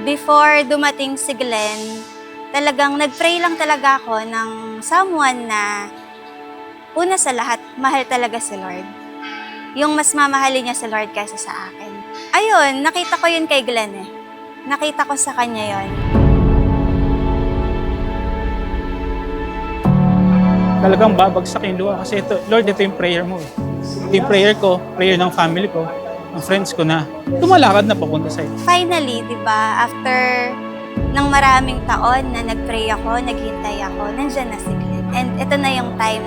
Before dumating si Glenn, talagang nag-pray lang talaga ako ng someone na una sa lahat, mahal talaga si Lord. Yung mas mamahalin niya si Lord kaysa sa akin. Ayun, nakita ko yun kay Glenn eh. Nakita ko sa kanya yun. Talagang babagsak yung luha kasi ito, Lord, ito yung prayer mo. Ito yung prayer ko, prayer ng family ko, ng friends ko na tumalakad na papunta sa'yo. Finally, di ba, after ng maraming taon na nag-pray ako, naghintay ako, nandyan na si Glenn. And ito na yung time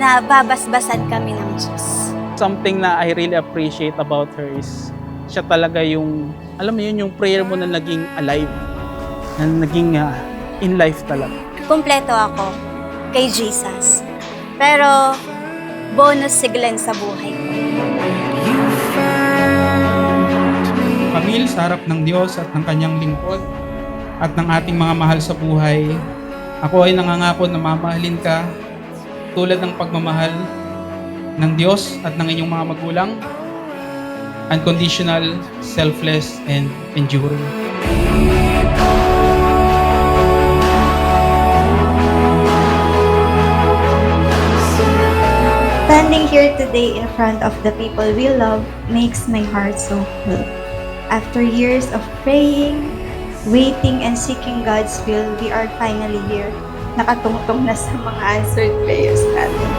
na babasbasan kami ng Diyos. Something na I really appreciate about her is siya talaga yung, alam mo yun, yung prayer mo na naging alive, na naging in life talaga. Kumpleto ako kay Jesus. Pero bonus si Glenn sa buhay ko. Kamil, sa harap ng Diyos at ng kanyang lingkod at ng ating mga mahal sa buhay, ako ay nangangako na mamahalin ka tulad ng pagmamahal ng Diyos at ng inyong mga magulang, unconditional, selfless, and enduring. Standing here today in front of the people we love makes my heart so full. After years of praying, waiting, and seeking God's will, we are finally here. Nakatungtong na sa mga answered prayers natin.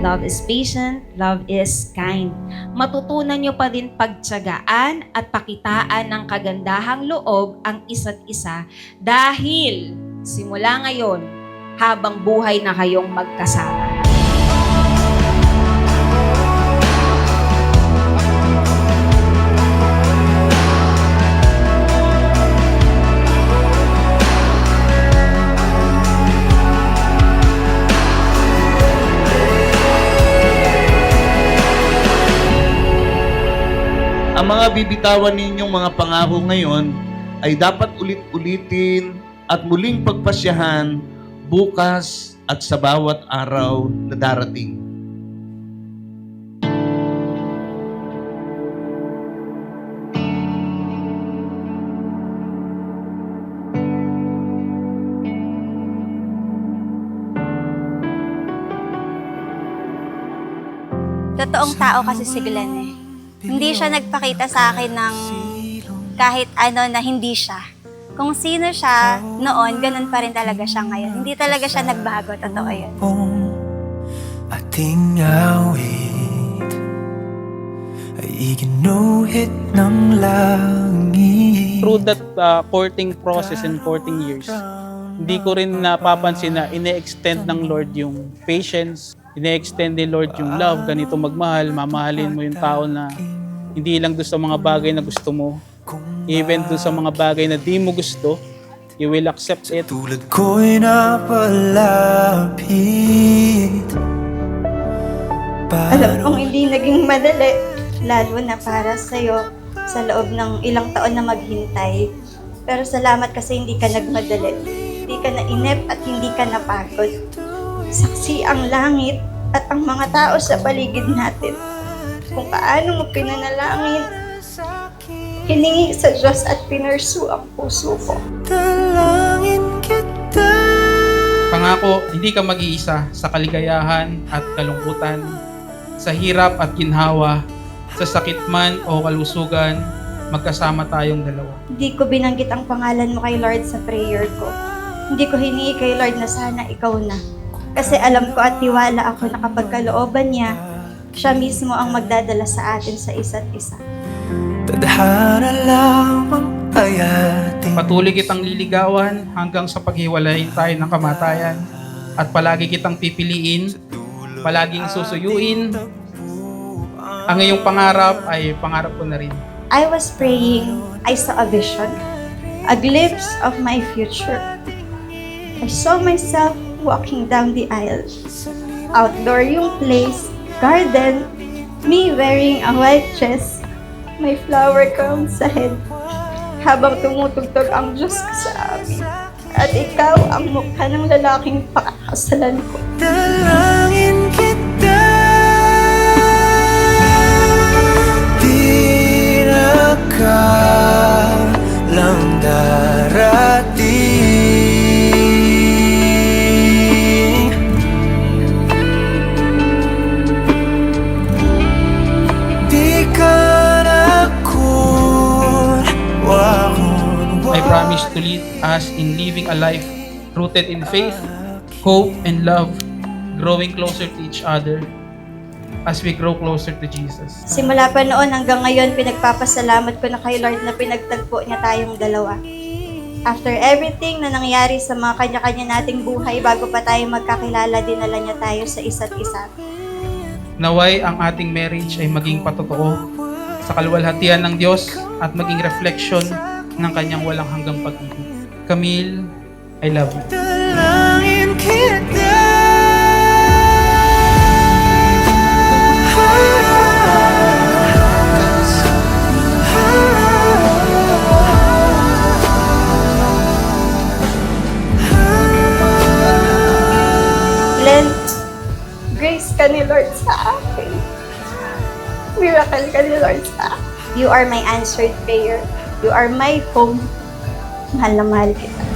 Love is patient, love is kind. Matutunan nyo pa din pagtiyagaan at pakitaan ng kagandahang loob ang isa't isa dahil simula ngayon, habang buhay na kayong magkasama. Ang mga bibitawan ninyong mga pangako ngayon ay dapat ulit-ulitin at muling pagpasyahan bukas at sa bawat araw na darating. Totoong tao kasi si Glenn eh. Hindi siya nagpakita sa akin ng kahit ano na hindi siya. Kung sino siya noon, ganun pa rin talaga siya ngayon. Hindi talaga siya nagbago, totoo yun. Ating awit ay iginuhit ng langit. Through that courting process and courting years, hindi ko rin napapansin na ine-extend ng Lord yung patience, ine-extend ni Lord yung love, ganito magmahal, mamahalin mo yung tao na hindi lang doon sa mga bagay na gusto mo, even doon sa mga bagay na di mo gusto, you will accept it. Tulad ko'y napalapit. Alam kong hindi naging madali, lalo na para sa'yo sa loob ng ilang taon na maghintay. Pero salamat kasi hindi ka nagmadali. Hindi ka nainip at hindi ka napagod. Saksi ang langit at ang mga tao sa paligid natin kung paano mo pinanalangin, hiningi sa Diyos at pinursu ang puso ko. Dalangin kita. Pangako, hindi ka mag-iisa sa kaligayahan at kalungkutan, sa hirap at ginhawa, sa sakit man o kalusugan, magkasama tayong dalawa. Hindi ko binanggit ang pangalan mo kay Lord sa prayer ko. Hindi ko hiningi kay Lord na sana ikaw na. Kasi alam ko at tiwala ako na kapag kalooban niya, siya mismo ang magdadala sa atin sa isa't isa. Tadhana lamang ay ating Patuloy kitang liligawan hanggang sa paghiwalay tayo ng kamatayan at palagi kitang pipiliin, palaging susuyuin. Ang iyong pangarap ay pangarap ko na rin. I was praying, I saw a vision, a glimpse of my future. I saw myself walking down the aisle. Outdoor yung place, garden, me wearing a white dress, may flower crown sa head, habang tumutugtog ang Diyos ko sa amin. At ikaw ang mukha ng lalaking pakakasalan ko. Dalangin kita, di na lang darating. Di ka na kun I promise to lead us in living a life rooted in faith, hope, and love, growing closer to each other as we grow closer to Jesus. Simula pa noon hanggang ngayon, pinagpapasalamat ko na kay Lord na pinagtagpo niya tayong dalawa. After everything na nangyari sa mga kanya-kanya nating buhay, bago pa tayo magkakilala, dinala niya tayo sa isa't isa. Naway ang ating marriage ay maging patotoo sa kaluwalhatian ng Diyos at maging reflection ng kanyang walang hanggang pag-ibig. Camille, I love you. Dalangin kita, Glenn, grace ka ni Lord sa akin. Miracle ka ni Lord sa akin. You are my answered prayer. You are my home. Mahal na mahal kita.